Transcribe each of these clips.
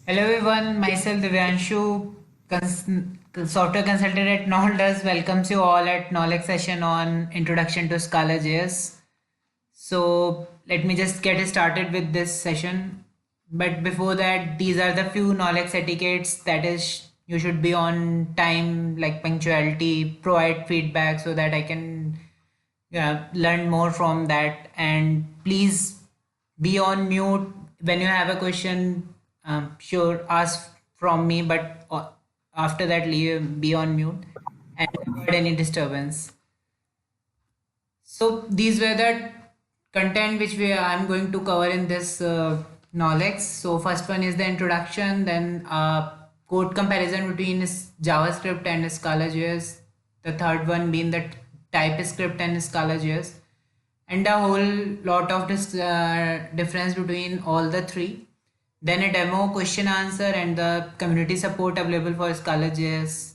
Hello everyone, myself Divyanshu, software consultant at Knoll welcomes you all at Knowledge session on Introduction to Scala.js. So let me just get started with this session. But before that, these are the few knowledge etiquettes that is you should be on time, like punctuality, provide feedback so that I can learn more from that. And please be on mute when you have a question. Sure, ask from me, but after that, leave be on mute and avoid any disturbance. So these were the content which we I'm going to cover in this knowledge. So first one is the introduction, then code comparison between JavaScript and Scala.js. The third one being the TypeScript and Scala.js, and a whole lot of this difference between all the three. Then a demo, question answer, and the community support available for Scala.js.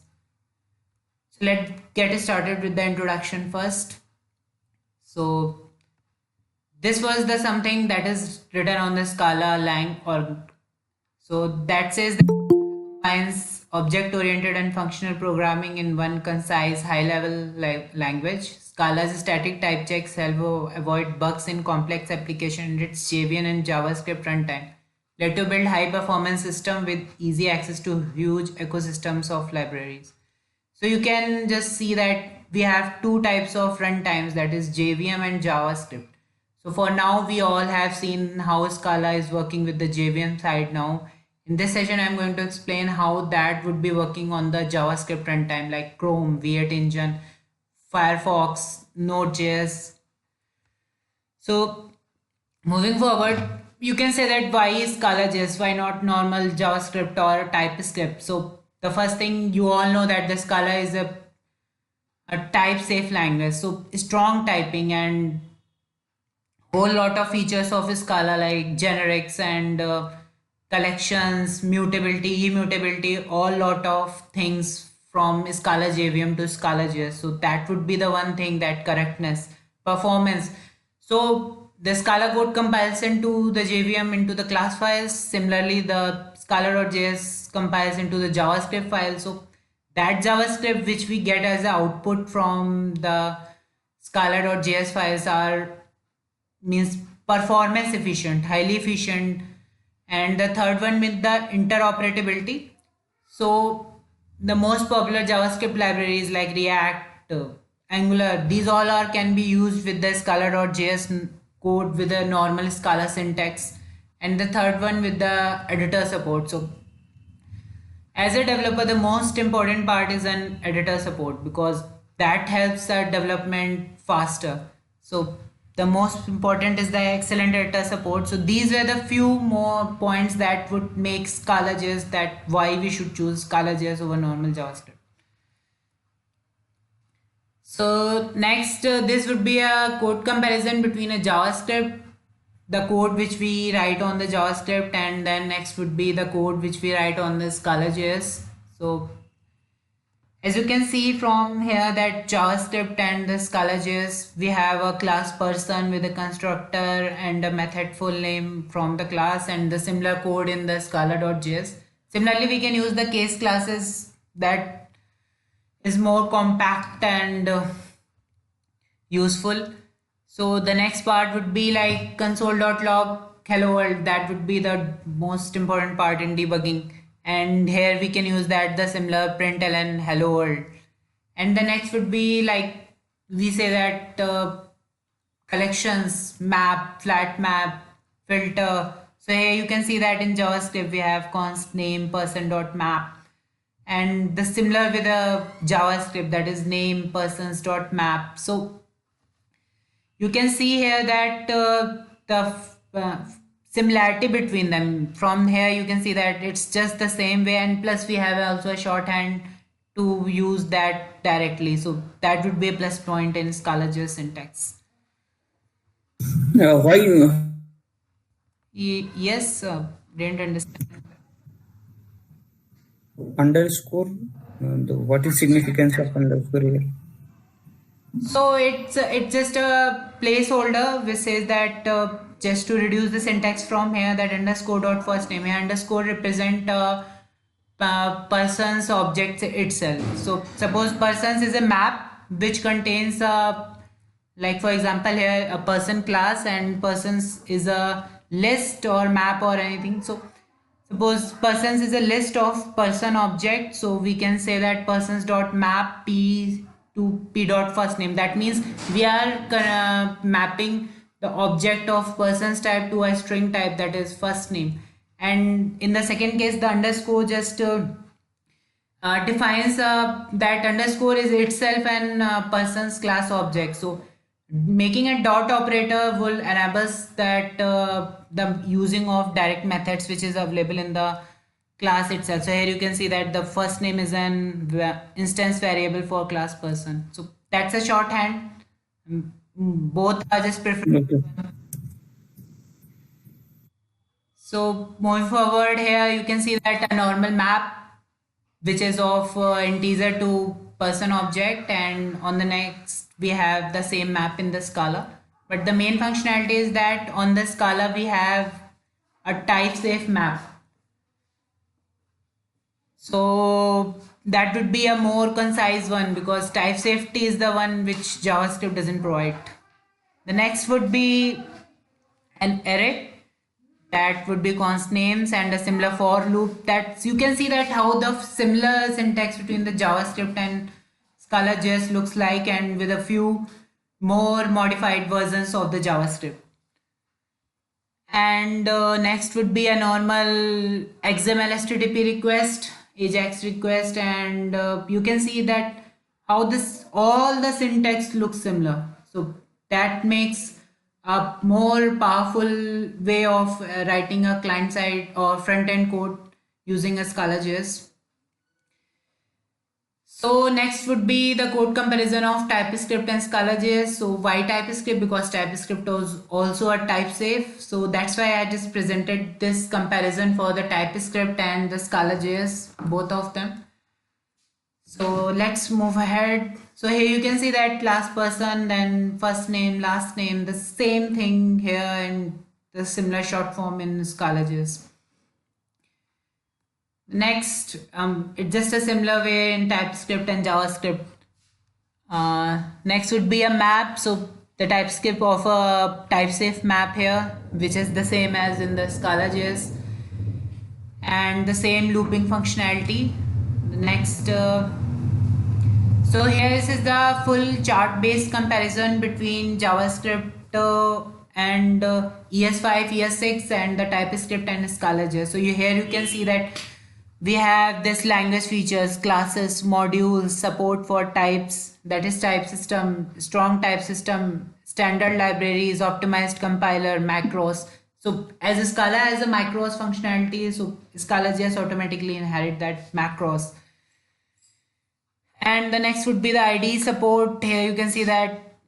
So let's get started with the introduction first. So this was the something that is written on the Scala lang or so that says that combines object oriented and functional programming in one concise high level language. Scala's static type checks help avoid bugs in complex application in its JVM and JavaScript runtime. Let to build high performance system with easy access to huge ecosystems of libraries. So you can just see that we have two types of runtimes, that is JVM and JavaScript. So for now, we all have seen how Scala is working with the JVM side now. In this session, I'm going to explain how that would be working on the JavaScript runtime like Chrome, V8 Engine, Firefox, Node.js. So moving forward, you can say that why is Scala.js, why not normal JavaScript or TypeScript? So the first thing, you all know that the Scala is a type safe language. So strong typing and whole lot of features of Scala like generics and collections, mutability, immutability, all lot of things from Scala JVM to Scala JS. So that would be the one thing, that correctness, performance. So the Scala code compiles into the JVM into the class files. Similarly, the Scala.js compiles into the JavaScript file. So that JavaScript which we get as the output from the Scala.js files are means performance efficient, highly efficient. And the third one with the interoperability. So the most popular JavaScript libraries like React, Angular, these all are can be used with the Scala.js code with a normal Scala syntax. And the third one with the editor support. So as a developer, the most important part is an editor support because that helps our development faster. So the most important is the excellent editor support. So these were the few more points that would make Scala.js, that why we should choose Scala.js over normal JavaScript. So next, this would be a code comparison between a JavaScript, the code which we write on the JavaScript, and then next would be the code which we write on the Scala.js. So as you can see from here that JavaScript and the Scala.js, we have a class person with a constructor and a method full name from the class, and the similar code in the Scala.js. Similarly, we can use the case classes that is more compact and useful. So the next part would be like console.log hello world. That would be the most important part in debugging. And here we can use that the similar println hello world. And the next would be like we say that collections, map, flat map, filter. So here you can see that in JavaScript we have const name person.map, and the similar with a JavaScript, that is name persons.map. So you can see here that the similarity between them. From here you can see that it's just the same way, and plus we have also a shorthand to use that directly. So that would be a plus point in Scala.js syntax. Why Yes, didn't understand. underscore? What is significance of underscore here? So it's just a placeholder which says that just to reduce the syntax from here, that underscore dot first name, here underscore represent person's object itself. So suppose persons is a map which contains like for example here a person class, and persons is a list or map or anything. So suppose persons is a list of person object, so we can say that persons dot map p to p dot first name. That means we are mapping the object of persons type to a string type, that is first name. And in the second case, the underscore just defines that underscore is itself an person's class object. So making a dot operator will enables that the using of direct methods which is available in the class itself. So here you can see that the first name is an instance variable for class person. So that's a shorthand. Both are just preferred. Okay. So moving forward here, you can see that a normal map which is of integer to person object, and on the next we have the same map in the Scala. But the main functionality is that on the Scala we have a type safe map. So that would be a more concise one, because type safety is the one which JavaScript doesn't provide. The next would be an array, that would be const names, and a similar for loop. That you can see that how the similar syntax between the JavaScript and Scala JS looks like, and with a few more modified versions of the JavaScript. And next would be a normal XML HTTP request, AJAX request, and you can see that how this all the syntax looks similar. So that makes a more powerful way of writing a client side or front end code using a Scala JS. So next would be the code comparison of TypeScript and Scala JS. So why TypeScript? Because TypeScript was also a type safe. So that's why I just presented this comparison for the TypeScript and the Scala JS, both of them. So let's move ahead. So here you can see that class person, then first name, last name, the same thing here in the similar short form in Scala JS. Next, it's just a similar way in TypeScript and JavaScript. Next would be a map. So the TypeScript of a type-safe map here, which is the same as in the Scala JS, and the same looping functionality. The next, so here this is the full chart-based comparison between JavaScript and ES5, ES6, and the TypeScript and Scala JS. So here you can see that we have this language features, classes, modules, support for types, that is type system, strong type system, standard libraries, optimized compiler, macros. So as a Scala has a macros functionality, so Scala JS automatically inherit that macros. And the next would be the IDE support. Here you can see that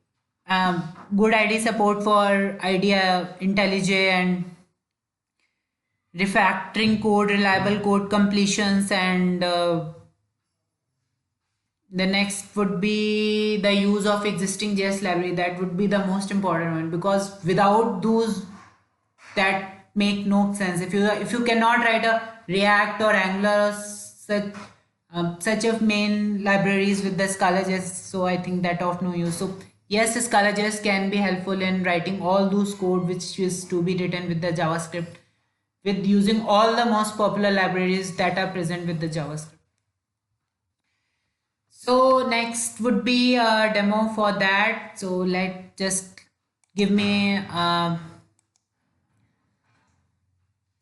good IDE support for IDEA, IntelliJ, and refactoring code, reliable code completions, and the next would be the use of existing JS library. That would be the most important one, because without those, that make no sense. If you cannot write a React or Angular or such of main libraries with the Scala JS, so I think that of no use. So yes, Scala JS can be helpful in writing all those code which is to be written with the JavaScript, with using all the most popular libraries that are present with the JavaScript. So next would be a demo for that. So let just give me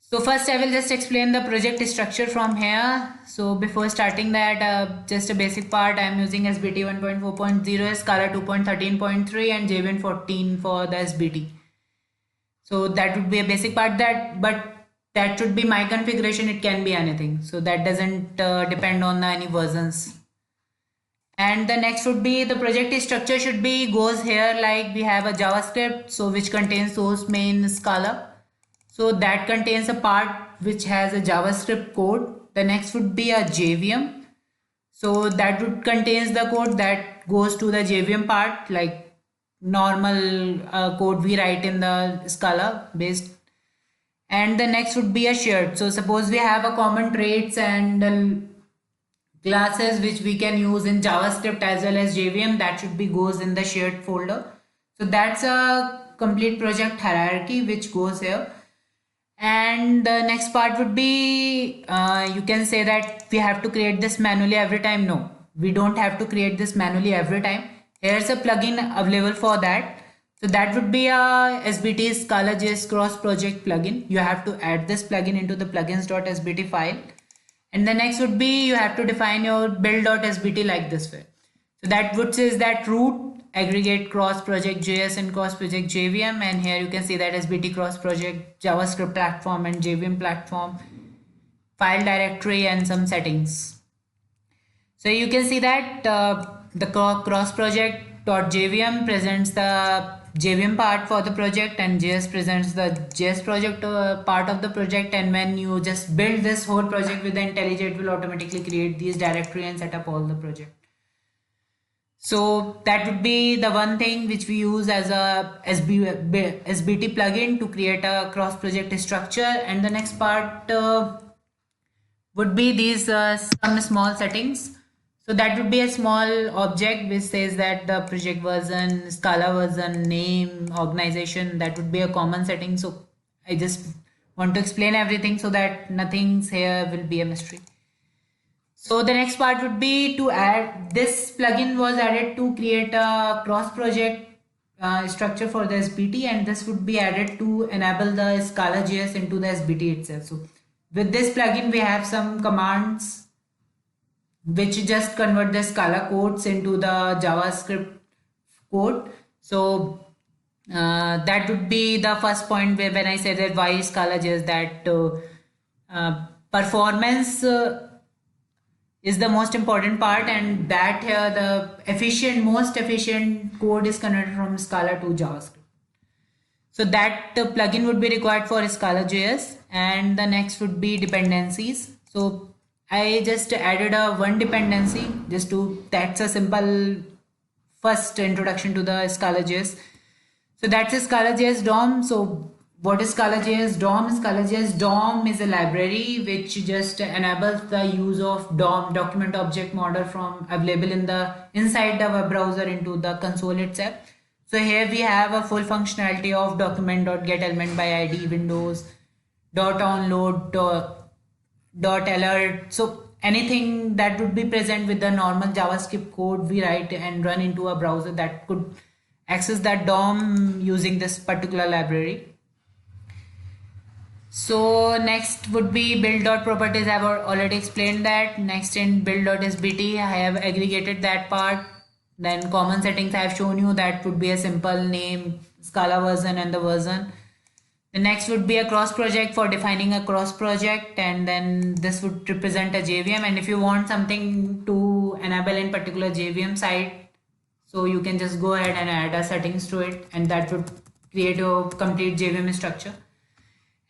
so first I will just explain the project structure from here. So before starting that, just a basic part, I am using SBT 1.4.0, Scala 2.13.3, and JVM 14 for the SBT. So that would be a basic part, but that should be my configuration. It can be anything, so that doesn't depend on any versions. And the next would be the project structure should be goes here, like we have a JavaScript, so which contains source main Scala, so that contains a part which has a JavaScript code. The next would be a JVM, so that would contains the code that goes to the JVM part, like normal code we write in the Scala based. And the next would be a shared. So suppose we have a common traits and classes which we can use in JavaScript as well as JVM, that should be goes in the shared folder. So that's a complete project hierarchy which goes here. And the next part would be you can say that we have to create this manually every time. No, we don't have to create this manually every time. Here's a plugin available for that. So that would be a SBT Scala.js cross project plugin. You have to add this plugin into the plugins.sbt file. And the next would be you have to define your build.sbt like this way. So that would says that root aggregate cross project JS and cross project JVM, and here you can see that SBT cross project JavaScript platform and JVM platform, file directory and some settings. So you can see that the cross project.jvm presents the JVM part for the project and JS presents the JS project part of the project, and when you just build this whole project with the IntelliJ, it will automatically create these directory and set up all the project. So that would be the one thing which we use as a SBT plugin to create a cross project structure. And the next part would be these some small settings. So that would be a small object which says that the project version, Scala version, name, organization, that would be a common setting. So I just want to explain everything so that nothing's here will be a mystery. So the next part would be to add, this plugin was added to create a cross project structure for the SBT, and this would be added to enable the Scala.js into the SBT itself. So with this plugin we have some commands which just convert the Scala codes into the JavaScript code. So that would be the first point where when I said that why Scala.js, that performance is the most important part, and that here the most efficient code is converted from Scala to JavaScript. So that plugin would be required for Scala.js. And the next would be dependencies. So I just added a one dependency just to, that's a simple first introduction to the Scala.js. So that's a Scala.js DOM. So what is Scala.js DOM? Scala.js DOM is a library which just enables the use of DOM, document object model, from available in the inside the web browser into the console itself. So here we have a full functionality of document.getElementById, Windows, .onload, .alert. So anything that would be present with the normal JavaScript code we write and run into a browser, that could access that DOM using this particular library. So next would be build.properties. I have already explained that. Next in build.sbt, I have aggregated that part. Then common settings I have shown you, that would be a simple name, Scala version and the version. The next would be a cross project for defining a cross project, and then this would represent a JVM. And if you want something to enable in particular JVM side, so you can just go ahead and add a settings to it, and that would create a complete JVM structure.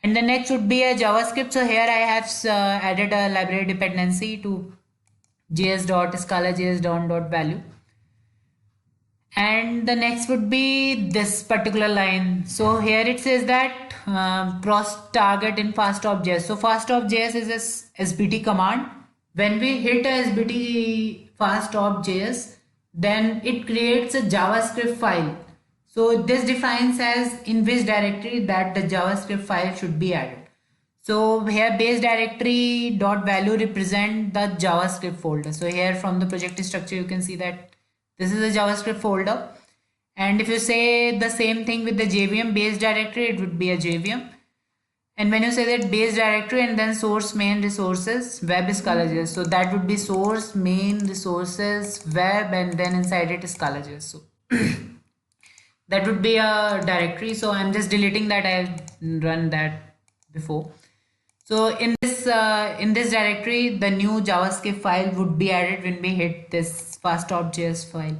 And the next would be a JavaScript. So here I have added a library dependency to js.scala.js.value. And the next would be this particular line. So here it says that cross target in fastop.js. So fastop.js is a SBT command. When we hit a SBT fastop.js, then it creates a JavaScript file. So this defines as in which directory that the JavaScript file should be added. So here base directory dot value represent the JavaScript folder. So here from the project structure you can see that this is a JavaScript folder. And if you say the same thing with the JVM base directory, it would be a JVM. And when you say that base directory and then source main resources web Scala.js, so that would be source main resources web, and then inside it is Scala.js. So that would be a directory. So I'm just deleting that. I've run that before. So in this directory, the new JavaScript file would be added when we hit this fastop.js file.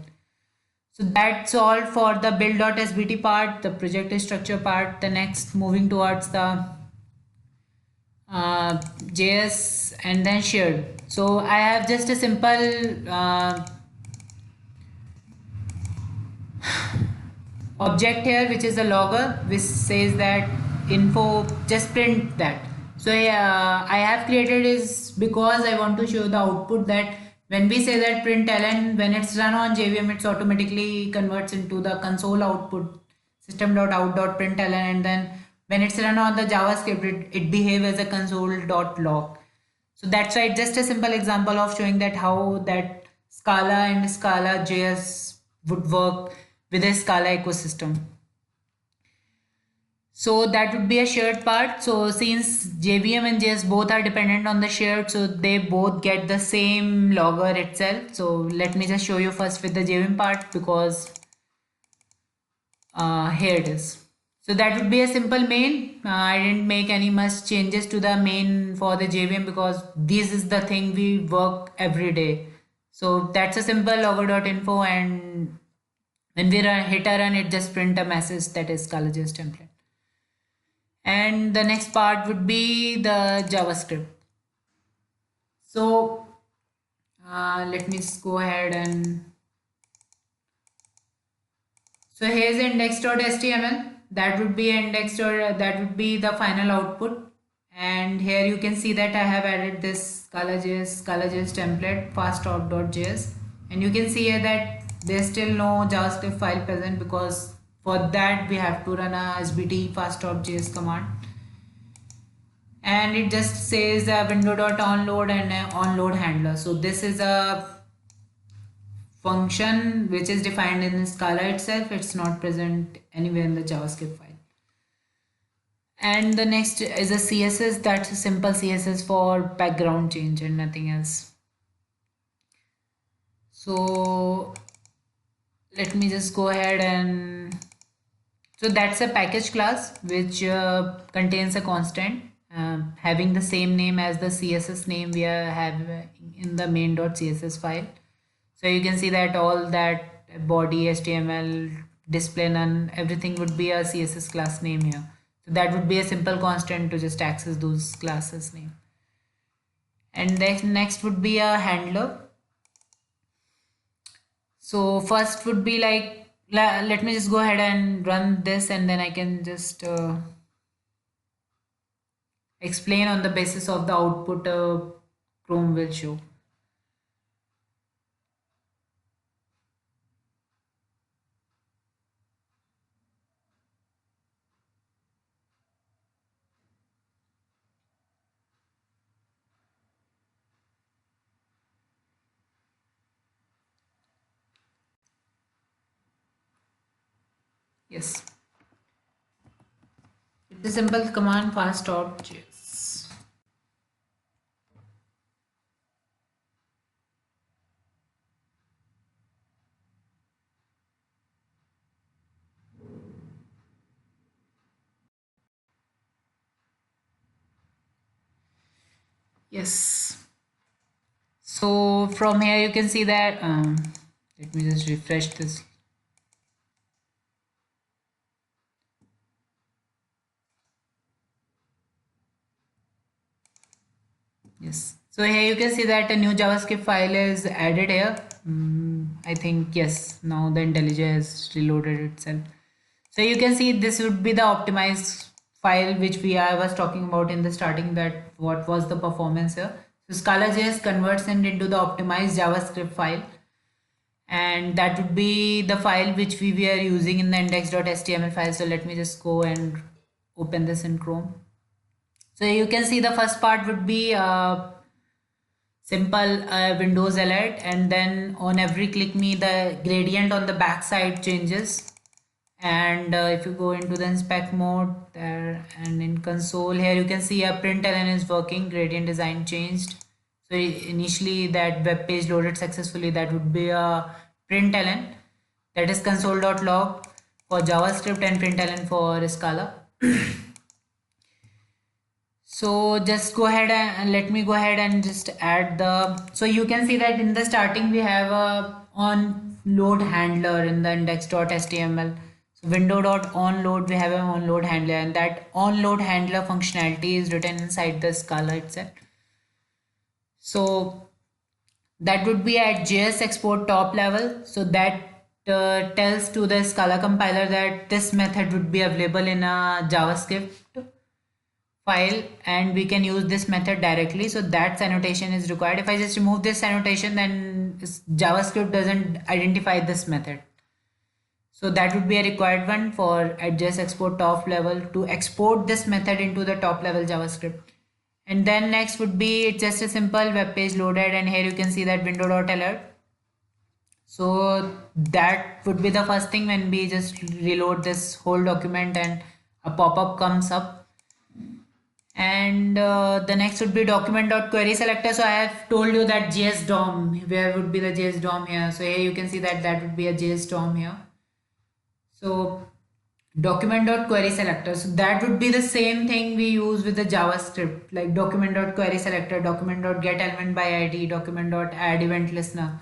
So that's all for the build.sbt part, the project structure part. The next, moving towards the JS and then shared. So I have just a simple object here which is a logger which says that info, just print that. So I have created is because I want to show the output that when we say that println, when it's run on JVM, it's automatically converts into the console output system.out.println, and then when it's run on the JavaScript, it behaves as a console.log. So that's right, just a simple example of showing that how that Scala and Scala JS would work with a Scala ecosystem. So that would be a shared part. So since JVM and JS both are dependent on the shared, so they both get the same logger itself. So let me just show you first with the JVM part, because here it is. So that would be a simple main. I didn't make any much changes to the main for the JVM because this is the thing we work every day. So that's a simple logger.info, and when we hit a run, it just print a message that is Scala.js template. And the next part would be the JavaScript. So let me just go ahead and so here's index.html. That would be that would be the final output. And here you can see that I have added this Scala.js template fast.js, and you can see here that there's still no JavaScript file present, because for that we have to run a sbt fast.js command, and it just says a window.onload and an onload handler. So this is a function which is defined in Scala itself. It's not present anywhere in the JavaScript file. And the next is a CSS. That's a simple CSS for background change and nothing else. So let me just go ahead and so that's a package class which contains a constant having the same name as the CSS name we have in the main.css file. So you can see that all that body, HTML, display none, everything would be a CSS class name here. So that would be a simple constant to just access those classes name. And then next would be a handler. So first would be like, let me just go ahead and run this, and then I can just explain on the basis of the output Chrome will show. Yes, it's a simple command fast.js. Yes. So from here you can see that let me just refresh this. Yes. So here you can see that a new JavaScript file is added here. I think yes, now the IntelliJ has reloaded itself. So you can see this would be the optimized file which I was talking about in the starting, that what was the performance here. So Scala.js converts it into the optimized JavaScript file, and that would be the file which we were using in the index.html file. So let me just go and open this in Chrome. So you can see the first part would be simple Windows alert, and then on every click me the gradient on the back side changes. And if you go into the inspect mode there and in console, here you can see a println is working, gradient design changed. So initially that web page loaded successfully, that would be a println, that is console.log for JavaScript and println for Scala. So just go ahead and let me go ahead and just add the, so you can see that in the starting we have a onload handler in the index.html. So window.onload, we have an onload handler, and that onload handler functionality is written inside the Scala itself. So that would be at JS export top level. So that tells to the Scala compiler that this method would be available in a JavaScript file and we can use this method directly. So that annotation is required. If I just remove this annotation, then JavaScript doesn't identify this method. So that would be a required one for adjust export top level to export this method into the top level JavaScript. And then next would be just a simple web page loaded, and here you can see that window.alert. So that would be the first thing when we just reload this whole document and a pop-up comes up. And the next would be document.query selector. So I have told you that JS DOM, where would be the JS DOM here. So here you can see that that would be a JS DOM here. So document.query selector. So that would be the same thing we use with the JavaScript, like document.query selector, document.getElementById, document.add event listener.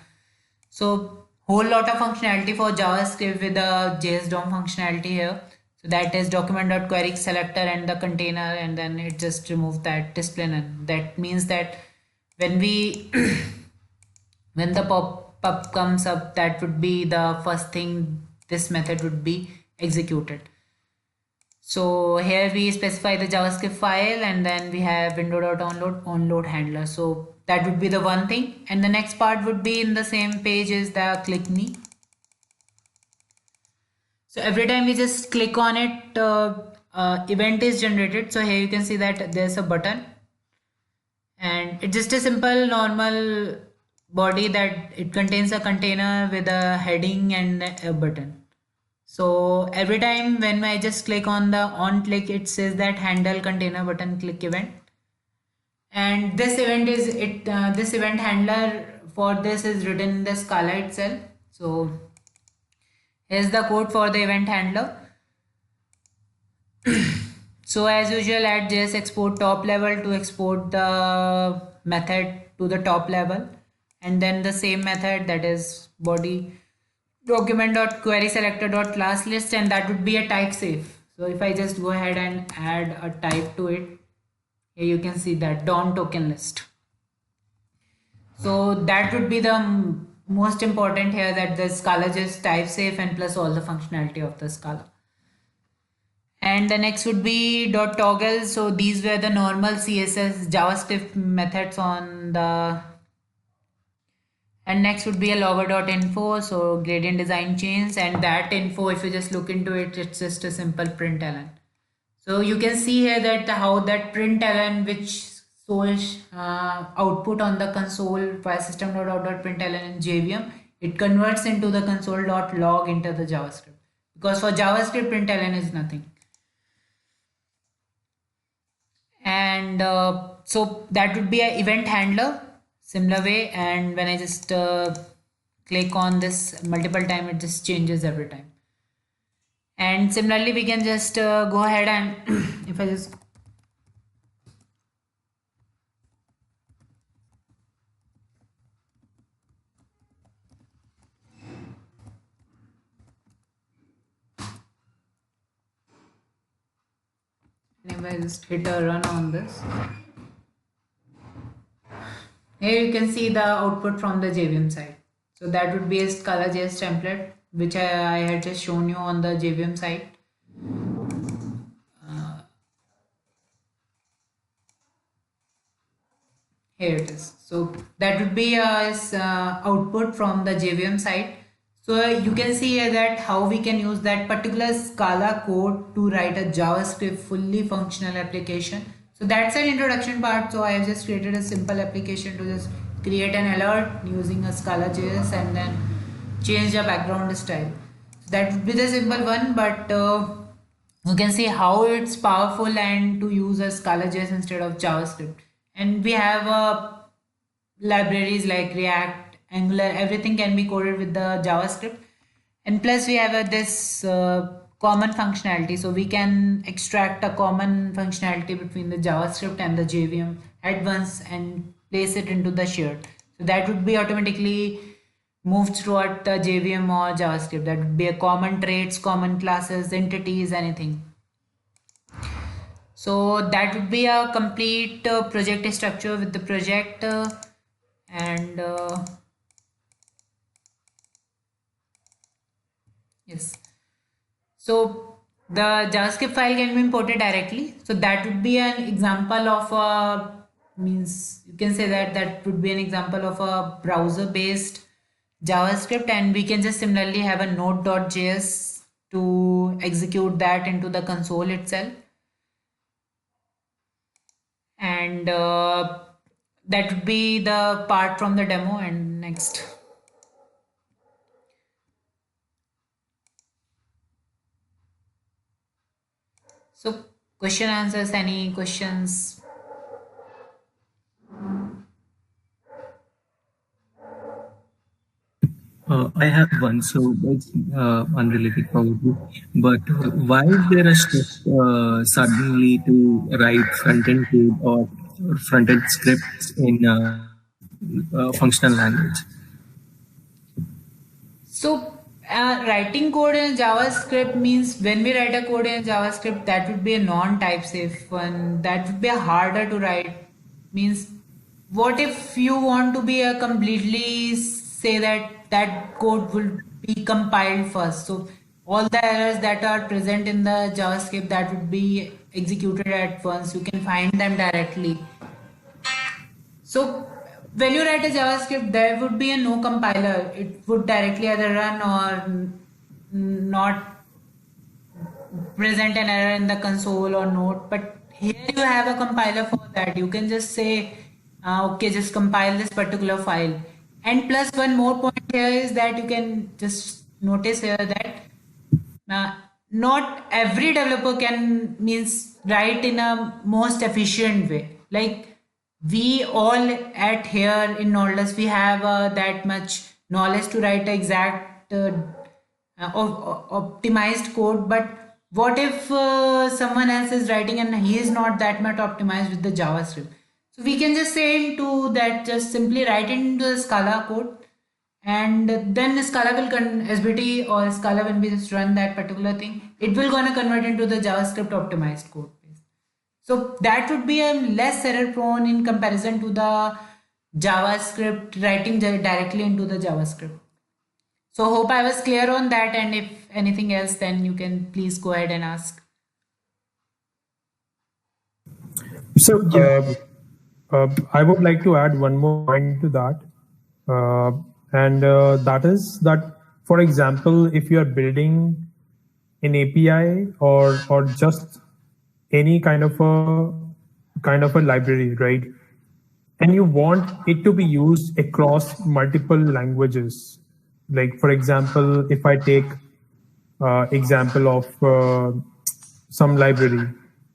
So whole lot of functionality for JavaScript with the JS DOM functionality here. So that is document.query selector and the container, and then it just removes that display none. That means that when we when the pop-up comes up, that would be the first thing this method would be executed. So here we specify the JavaScript file, and then we have window.onload onload handler. So that would be the one thing. And the next part would be in the same page is the click me. So every time we just click on it, event is generated. So here you can see that there's a button, and it's just a simple normal body that it contains a container with a heading and a button. So every time when I just click on the on click, it says that handle container button click event. And this event is this event handler for this is written in the Scala itself. So here's the code for the event handler. So as usual, add JS export top level to export the method to the top level, and then the same method, that is body document.query selector.class list, and that would be a type safe. So if I just go ahead and add a type to it, here you can see that DOM token list. So that would be the most important here, that the Scala just type safe and plus all the functionality of the Scala. And the next would be .toggle. So these were the normal CSS JavaScript methods on the. And next would be a logger.info, so gradient design chains, and that info, if you just look into it, it's just a simple println. So you can see here that how that println, which shows output on the console via system.out.println in JVM, it converts into the console.log into the JavaScript, because for JavaScript println is nothing. And so that would be an event handler similar way, and when I just click on this multiple time, it just changes every time. And similarly we can just go ahead and if I just hit a run on this, here you can see the output from the JVM side. So that would be a Scala.js template, which I had just shown you on the JVM side. Here it is. So that would be output from the JVM side. So you can see here that how we can use that particular Scala code to write a JavaScript fully functional application. So that's an introduction part. So I have just created a simple application to just create an alert using a Scala.js and then change the background style. So that would be the simple one, but you can see how it's powerful and to use a Scala.js instead of JavaScript. And we have libraries like React, Angular, everything can be coded with the JavaScript. And plus we have this common functionality, so we can extract a common functionality between the JavaScript and the JVM at once and place it into the shared. So that would be automatically moved throughout the JVM or JavaScript. That would be a common traits, common classes, entities, anything. So that would be a complete project structure with the project and Yes. So the JavaScript file can be imported directly. So that would be an example of a, means you can say that that would be an example of a browser based JavaScript, and we can just similarly have a node.js to execute that into the console itself. And that would be the part from the demo. And next. So question answers, any questions? I have one, so it's unrelated probably. But why is there a shift suddenly to write front-end code or front-end scripts in functional language? So, writing code in JavaScript means when we write a code in JavaScript, that would be a non-type safe one. That would be a harder to write. Means, what if you want to be a completely say that that code will be compiled first? So, all the errors that are present in the JavaScript that would be executed at once. You can find them directly. So when you write a JavaScript, there would be a no compiler. It would directly either run or not present an error in the console or not. But here you have a compiler for that. You can just say, okay, just compile this particular file. And plus one more point here is that you can just notice here that not every developer can means write in a most efficient way. Like we all at here in Nodus, we have that much knowledge to write exact optimized code. But what if someone else is writing and he is not that much optimized with the JavaScript? So we can just say to that, just simply write it into the Scala code, and then Scala will SBT or Scala when we just run that particular thing, it will gonna convert into the JavaScript optimized code base. So that would be a less error prone in comparison to the JavaScript writing directly into the JavaScript. So hope I was clear on that, and if anything else, then you can please go ahead and ask. So I would like to add one more point to that. And that is that, for example, if you are building an API or just any kind of a library, right? And you want it to be used across multiple languages. Like, for example, if I take example of some library,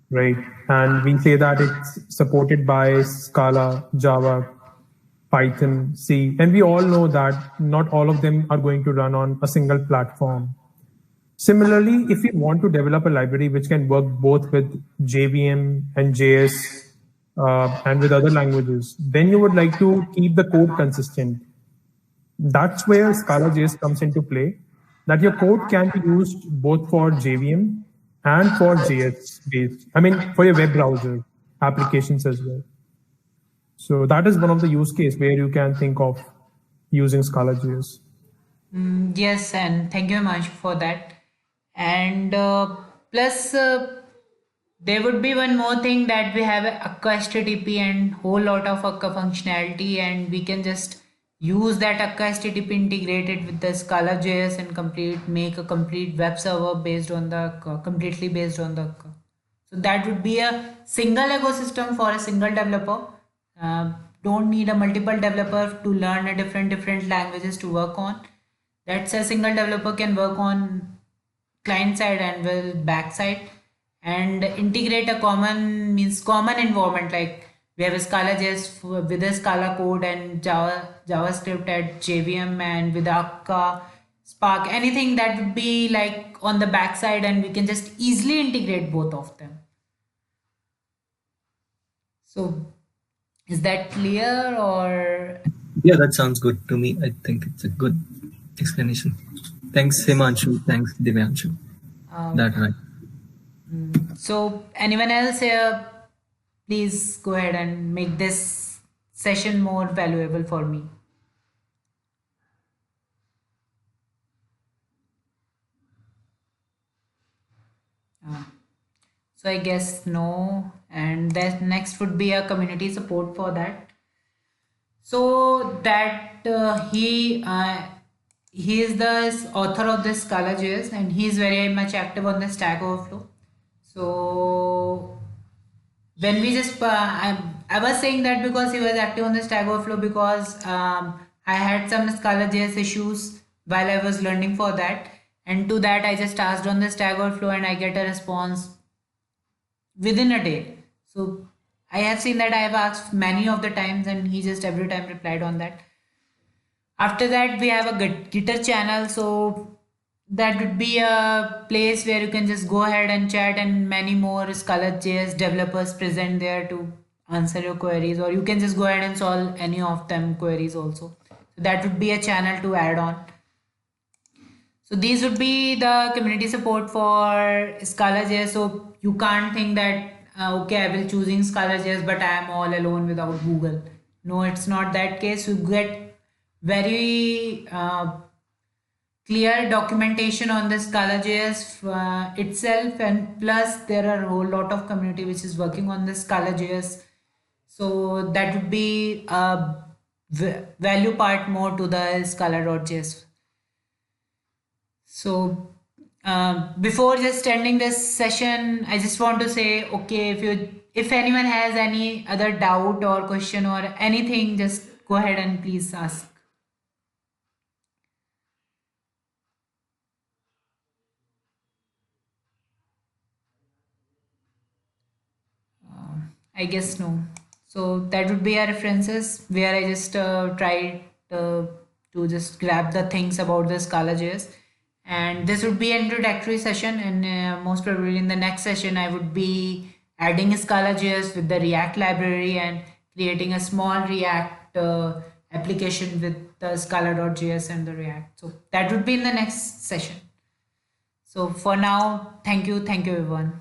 right? And we say that it's supported by Scala, Java, Python, C, and we all know that not all of them are going to run on a single platform. Similarly, if you want to develop a library which can work both with JVM and JS and with other languages, then you would like to keep the code consistent. That's where Scala JS comes into play, that your code can be used both for JVM and for JS based, for your web browser applications as well. So that is one of the use case where you can think of using Scala JS. Yes, and thank you very much for that. And plus, there would be one more thing that we have Akka HTTP and whole lot of Akka functionality, and we can just use that Akka HTTP integrated with the Scala JS and make a complete web server based on the Akka, completely based on the Akka. So that would be a single ecosystem for a single developer. Don't need a multiple developer to learn a different languages to work on. That's a single developer can work on client side and will back side, and integrate a common environment. Like we have a Scala JS with a Scala code and JavaScript at JVM and with Akka, Spark, anything that would be like on the back side, and we can just easily integrate both of them. So is that clear or? Yeah, that sounds good to me. I think it's a good explanation. Thanks, Himanshu. Thanks, Divyanshu. That's right. So anyone else here, please go ahead and make this session more valuable for me. So I guess no. And then next would be a community support for that. So that he is the author of this Scala.js, and he is very much active on the Stack Overflow. So when we just I was saying that because he was active on the Stack Overflow, because I had some Scala.js issues while I was learning for that, and to that I just asked on the Stack Overflow and I get a response within a day. So I have seen that I have asked many of the times and he just every time replied on that. After that, we have a Gitter channel. So that would be a place where you can just go ahead and chat, and many more Scala.js developers present there to answer your queries, or you can just go ahead and solve any of them queries also. So that would be a channel to add on. So these would be the community support for Scala.js. So you can't think that okay, I will choosing Scala.js, but I am all alone without Google. No, it's not that case. You get very clear documentation on the Scala.js itself, and plus there are a whole lot of community which is working on the Scala.js. So that would be a value part more to the Scala.js. So before just ending this session, I just want to say, okay, if anyone has any other doubt or question or anything, just go ahead and please ask. I guess no. So that would be our references where I just tried to just grab the things about the Scala.js. And this would be an introductory session, and most probably in the next session, I would be adding Scala.js with the React library and creating a small React application with the Scala.js and the React. So that would be in the next session. So for now, thank you everyone.